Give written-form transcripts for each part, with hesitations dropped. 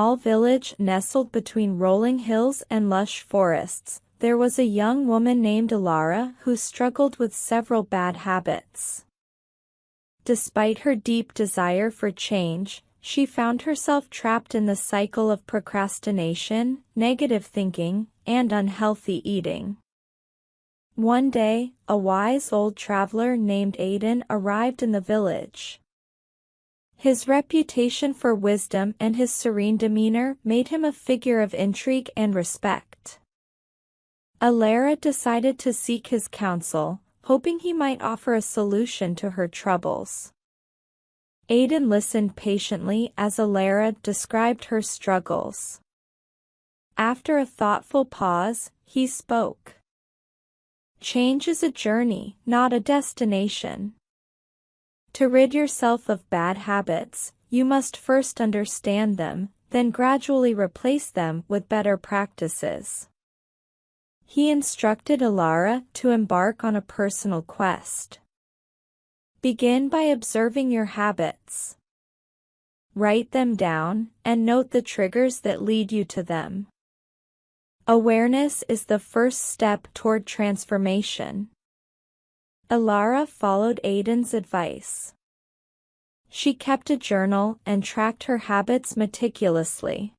small village nestled between rolling hills and lush forests, there was a young woman named Alara who struggled with several bad habits. Despite her deep desire for change, she found herself trapped in the cycle of procrastination, negative thinking, and unhealthy eating. One day, a wise old traveler named Aiden arrived in the village. His reputation for wisdom and his serene demeanor made him a figure of intrigue and respect. Alara decided to seek his counsel, hoping he might offer a solution to her troubles. Aiden listened patiently as Alara described her struggles. After a thoughtful pause, he spoke. Change is a journey, not a destination. To rid yourself of bad habits, you must first understand them, then gradually replace them with better practices. He instructed Alara to embark on a personal quest. Begin by observing your habits. Write them down, and note the triggers that lead you to them. Awareness is the first step toward transformation. Alara followed Aiden's advice. She kept a journal and tracked her habits meticulously.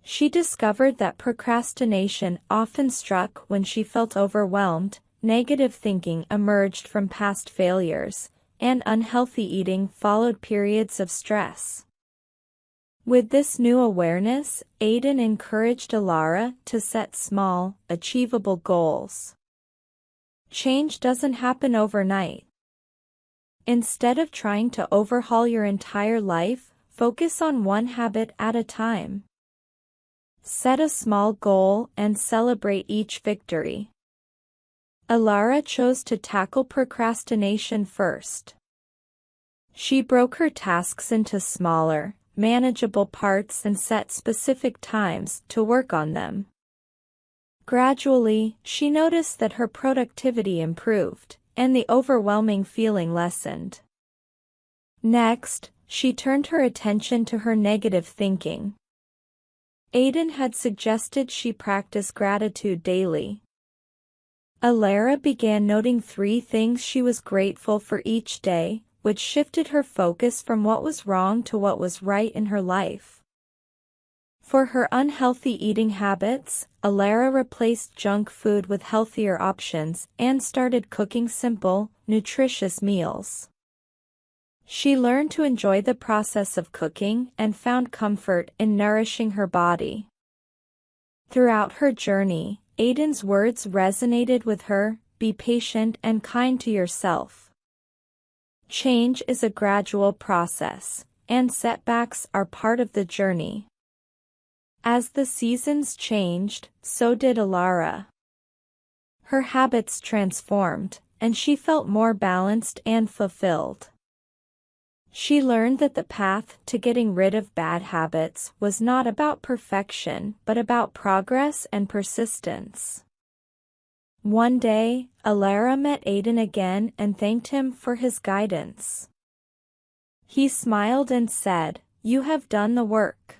She discovered that procrastination often struck when she felt overwhelmed, negative thinking emerged from past failures, and unhealthy eating followed periods of stress. With this new awareness, Aiden encouraged Alara to set small, achievable goals. Change doesn't happen overnight. Instead of trying to overhaul your entire life, focus on one habit at a time. Set a small goal and celebrate each victory. Alara chose to tackle procrastination first. She broke her tasks into smaller, manageable parts and set specific times to work on them. Gradually, she noticed that her productivity improved, and the overwhelming feeling lessened. Next, she turned her attention to her negative thinking. Aiden had suggested she practice gratitude daily. Alara began noting 3 things she was grateful for each day, which shifted her focus from what was wrong to what was right in her life. For her unhealthy eating habits, Alara replaced junk food with healthier options and started cooking simple, nutritious meals. She learned to enjoy the process of cooking and found comfort in nourishing her body. Throughout her journey, Aiden's words resonated with her: be patient and kind to yourself. Change is a gradual process, and setbacks are part of the journey. As the seasons changed, so did Alara. Her habits transformed, and she felt more balanced and fulfilled. She learned that the path to getting rid of bad habits was not about perfection but about progress and persistence. One day, Alara met Aiden again and thanked him for his guidance. He smiled and said, "You have done the work.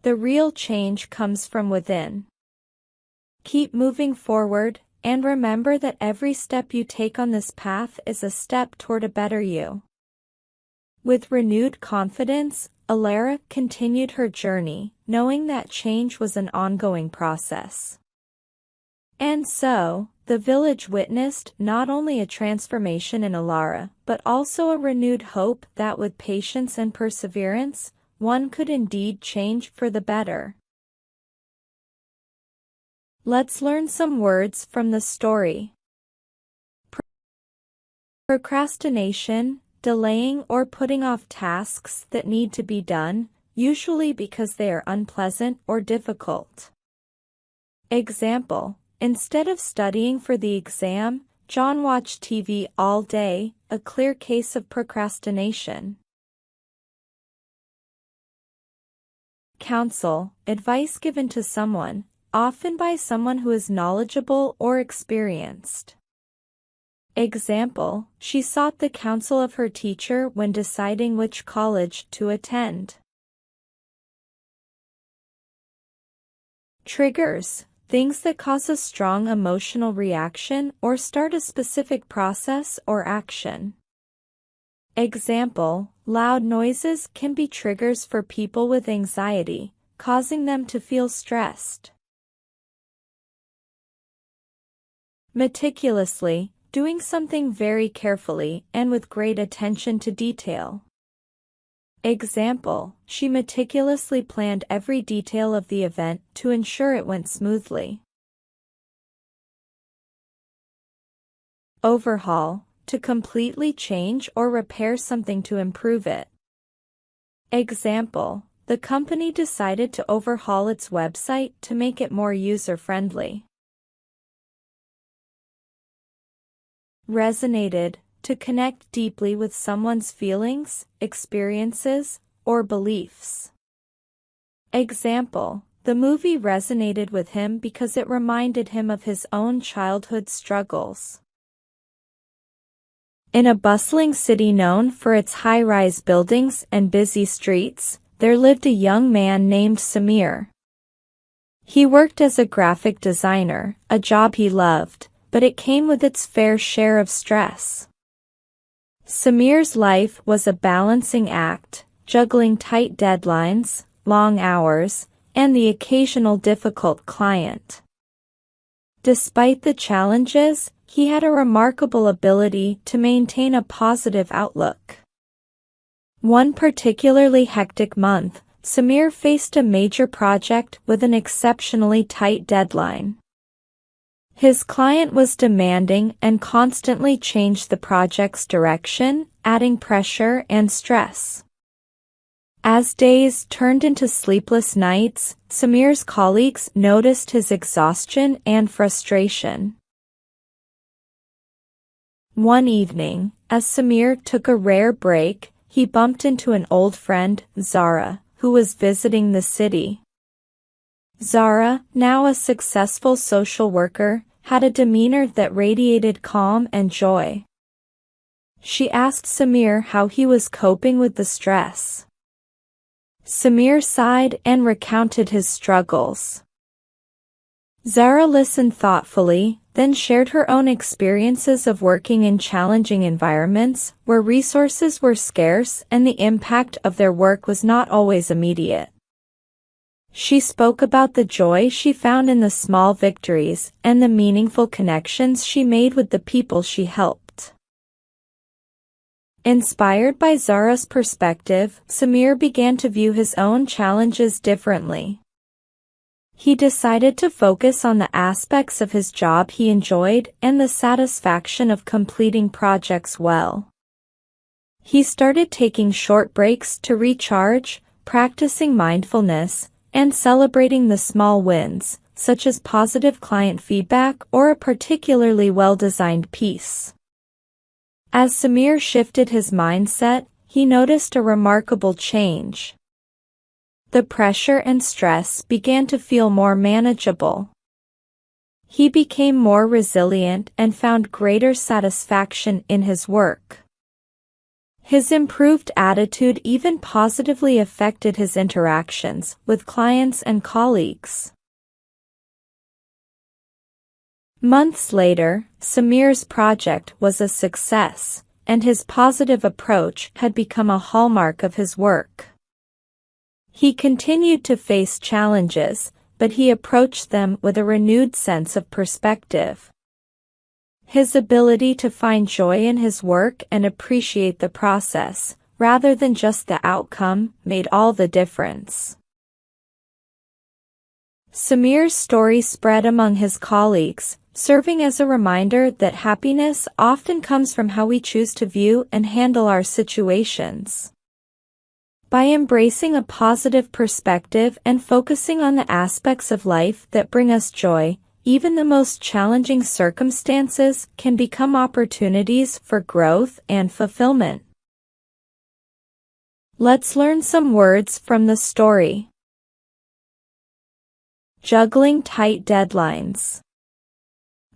The real change comes from within. Keep moving forward, and remember that every step you take on this path is a step toward a better you." With renewed confidence, Alara continued her journey, knowing that change was an ongoing process. And so, the village witnessed not only a transformation in Alara, but also a renewed hope that with patience and perseverance, one could indeed change for the better. Let's learn some words from the story. Procrastination, delaying or putting off tasks that need to be done, usually because they are unpleasant or difficult. Example: instead of studying for the exam, John watched TV all day, a clear case of procrastination. Counsel, advice given to someone, often by someone who is knowledgeable or experienced. Example: she sought the counsel of her teacher when deciding which college to attend. Triggers, things that cause a strong emotional reaction or start a specific process or action. Example, loud noises can be triggers for people with anxiety, causing them to feel stressed. Meticulously, doing something very carefully and with great attention to detail. Example, she meticulously planned every detail of the event to ensure it went smoothly. Overhaul, to completely change or repair something to improve it. Example, the company decided to overhaul its website to make it more user-friendly. Resonated, to connect deeply with someone's feelings, experiences, or beliefs. Example, the movie resonated with him because it reminded him of his own childhood struggles. In a bustling city known for its high-rise buildings and busy streets, there lived a young man named Samir. He worked as a graphic designer, a job he loved, but it came with its fair share of stress. Samir's life was a balancing act, juggling tight deadlines, long hours, and the occasional difficult client. Despite the challenges, he had a remarkable ability to maintain a positive outlook. One particularly hectic month, Samir faced a major project with an exceptionally tight deadline. His client was demanding and constantly changed the project's direction, adding pressure and stress. As days turned into sleepless nights, Samir's colleagues noticed his exhaustion and frustration. One evening, as Samir took a rare break, he bumped into an old friend, Zara, who was visiting the city. Zara, now a successful social worker, had a demeanor that radiated calm and joy. She asked Samir how he was coping with the stress. Samir sighed and recounted his struggles. Zara listened thoughtfully, then shared her own experiences of working in challenging environments where resources were scarce and the impact of their work was not always immediate. She spoke about the joy she found in the small victories and the meaningful connections she made with the people she helped. Inspired by Zara's perspective, Samir began to view his own challenges differently. He decided to focus on the aspects of his job he enjoyed and the satisfaction of completing projects well. He started taking short breaks to recharge, practicing mindfulness, and celebrating the small wins, such as positive client feedback or a particularly well-designed piece. As Samir shifted his mindset, he noticed a remarkable change. The pressure and stress began to feel more manageable. He became more resilient and found greater satisfaction in his work. His improved attitude even positively affected his interactions with clients and colleagues. Months later, Samir's project was a success, and his positive approach had become a hallmark of his work. He continued to face challenges, but he approached them with a renewed sense of perspective. His ability to find joy in his work and appreciate the process, rather than just the outcome, made all the difference. Samir's story spread among his colleagues, serving as a reminder that happiness often comes from how we choose to view and handle our situations. By embracing a positive perspective and focusing on the aspects of life that bring us joy, even the most challenging circumstances can become opportunities for growth and fulfillment. Let's learn some words from the story. Juggling tight deadlines.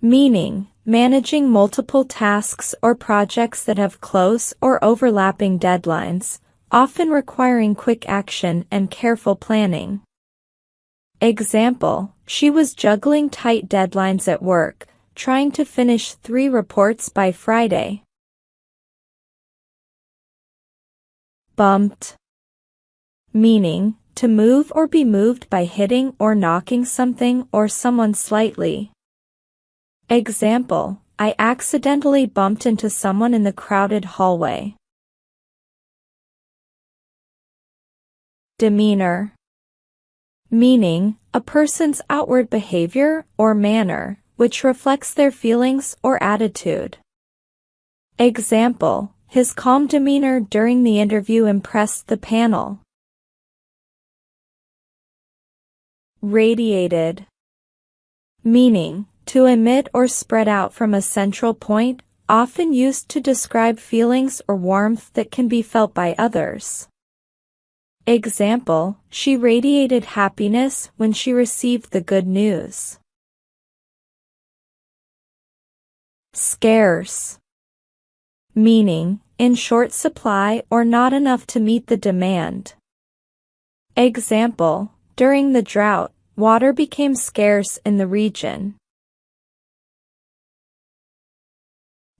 Meaning, managing multiple tasks or projects that have close or overlapping deadlines, often requiring quick action and careful planning. Example, she was juggling tight deadlines at work, trying to finish 3 reports by Friday. Bumped. Meaning, to move or be moved by hitting or knocking something or someone slightly. Example, I accidentally bumped into someone in the crowded hallway. Demeanor. Meaning, a person's outward behavior or manner, which reflects their feelings or attitude. Example, his calm demeanor during the interview impressed the panel. Radiated. Meaning, to emit or spread out from a central point, often used to describe feelings or warmth that can be felt by others. Example, she radiated happiness when she received the good news. Scarce. Meaning, in short supply or not enough to meet the demand. Example, during the drought, water became scarce in the region.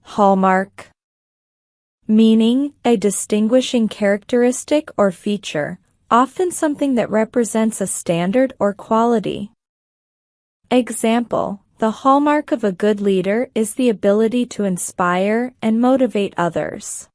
Hallmark. Meaning, a distinguishing characteristic or feature, often something that represents a standard or quality. Example, the hallmark of a good leader is the ability to inspire and motivate others.